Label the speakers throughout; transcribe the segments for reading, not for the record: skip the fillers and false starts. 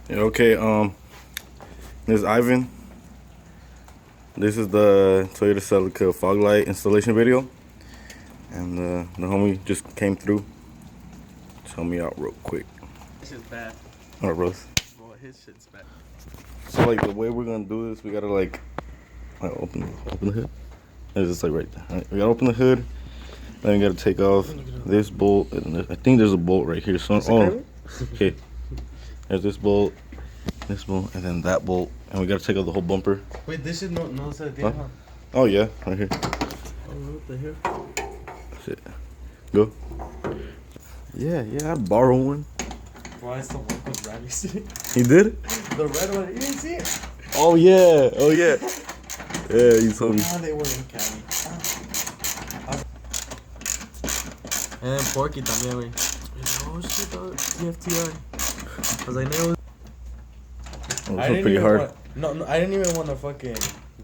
Speaker 1: Yeah, okay, this is Ivan. This is the Toyota Celica fog light installation video. And the homie just came through to help me out real quick.
Speaker 2: This shit's bad.
Speaker 1: Alright, bros.
Speaker 2: Well, his shit's bad.
Speaker 1: So like the way we're gonna do this, we gotta like open the hood. It's just like right there. Right? We gotta open the hood. Then we gotta take off this bolt. And I think there's a bolt right here. So okay. There's this bolt, and then that bolt, and we gotta take off the whole bumper.
Speaker 2: Wait, this is no
Speaker 1: Huh? Oh yeah, right here.
Speaker 2: Oh, what the hell?
Speaker 1: Shit. Go. Yeah, I'd borrow one.
Speaker 2: Bro, I still work with Randy's.
Speaker 1: He did?
Speaker 2: The red one, you didn't see it?
Speaker 1: Oh yeah. Yeah, you told me.
Speaker 2: Oh, they were in Cali. And then Porky también, güey. Oh shit, TFTI. I was like, no.
Speaker 1: It was pretty hard.
Speaker 2: No, I didn't even want to fucking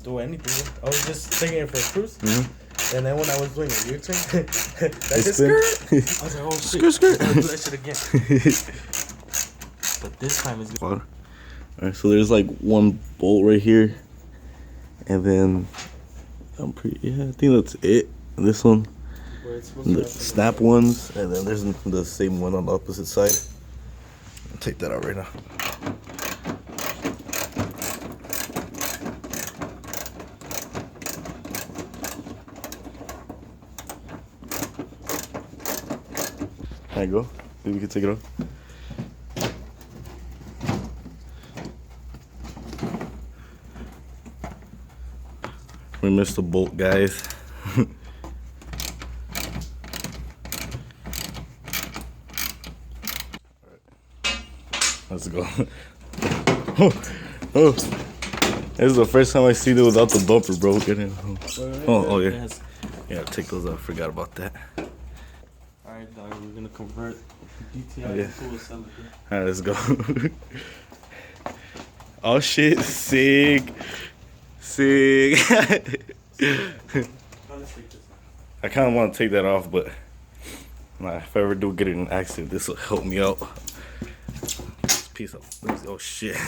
Speaker 2: do anything. I was just taking it for a cruise. And then when I was doing a U-turn, that just skirt. I was like, oh shit, skirt. I'll do that shit again. But this time it's good.
Speaker 1: Alright, so there's like one bolt right here, and then I think that's it. This one, the snap ones, and then there's the same one on the opposite side. I'll take that out right now. There you go. Maybe we can take it off. We missed the bolt, guys. Let's go. Oh, this is the first time I see it without the bumper, bro. Get in. Oh yeah. Yeah, take those out. Forgot about that.
Speaker 2: Alright, dog, we're gonna convert DTI to a Celica.
Speaker 1: Alright, let's go. Oh shit, sick. I kind of want to take that off, but if I ever do get in an accident, this will help me out. Piece of, oh shit.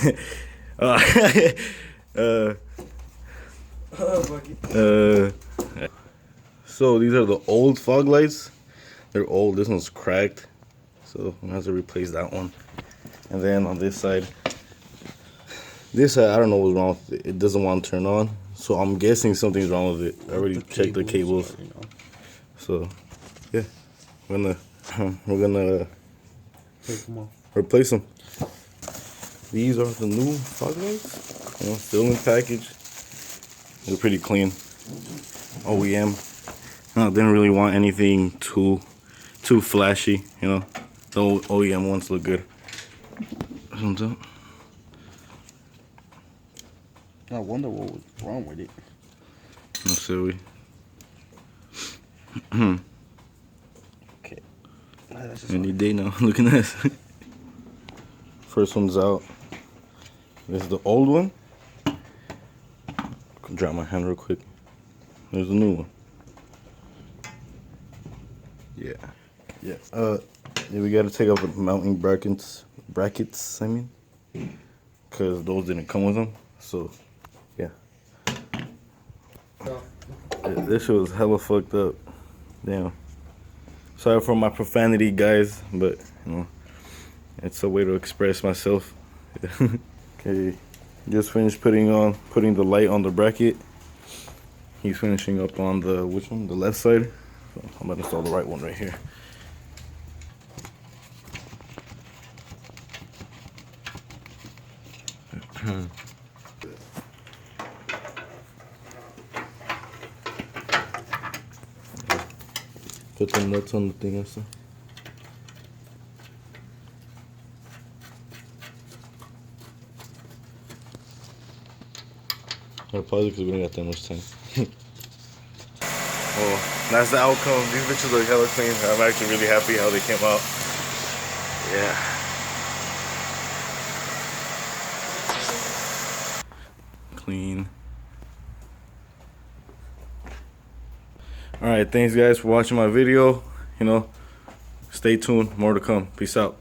Speaker 1: So these are the old fog lights. They're old. This one's cracked, so I'm gonna have to replace that one. And then on this side, I don't know what's wrong with it. It doesn't want to turn on, so I'm guessing something's wrong with it. I already checked the cables. So yeah, we're gonna replace them. These are the new fog lights. You know, still in package. They're pretty clean. OEM. No, didn't really want anything too flashy. You know, the OEM ones look good. Thumbs up.
Speaker 2: I wonder what was wrong with it.
Speaker 1: No silly.
Speaker 2: Okay.
Speaker 1: Any day now. Look at this. First one's out. This is the old one. Can drop my hand real quick. There's the new one. Yeah. Yeah, we gotta take off the mounting brackets. I mean, because those didn't come with them. So, yeah. This shit was hella fucked up. Damn. Sorry for my profanity, guys, but you know, it's a way to express myself. Okay, just finished putting the light on the bracket. He's finishing up on the which one? The left side. So I'm gonna install the right one right here. Put the nuts on the thing and stuff. I'll pause it because we don't got that much time. Well, that's the outcome. These bitches look hella clean. I'm actually really happy how they came out. Yeah. Clean. Alright, thanks guys for watching my video. You know, stay tuned. More to come. Peace out.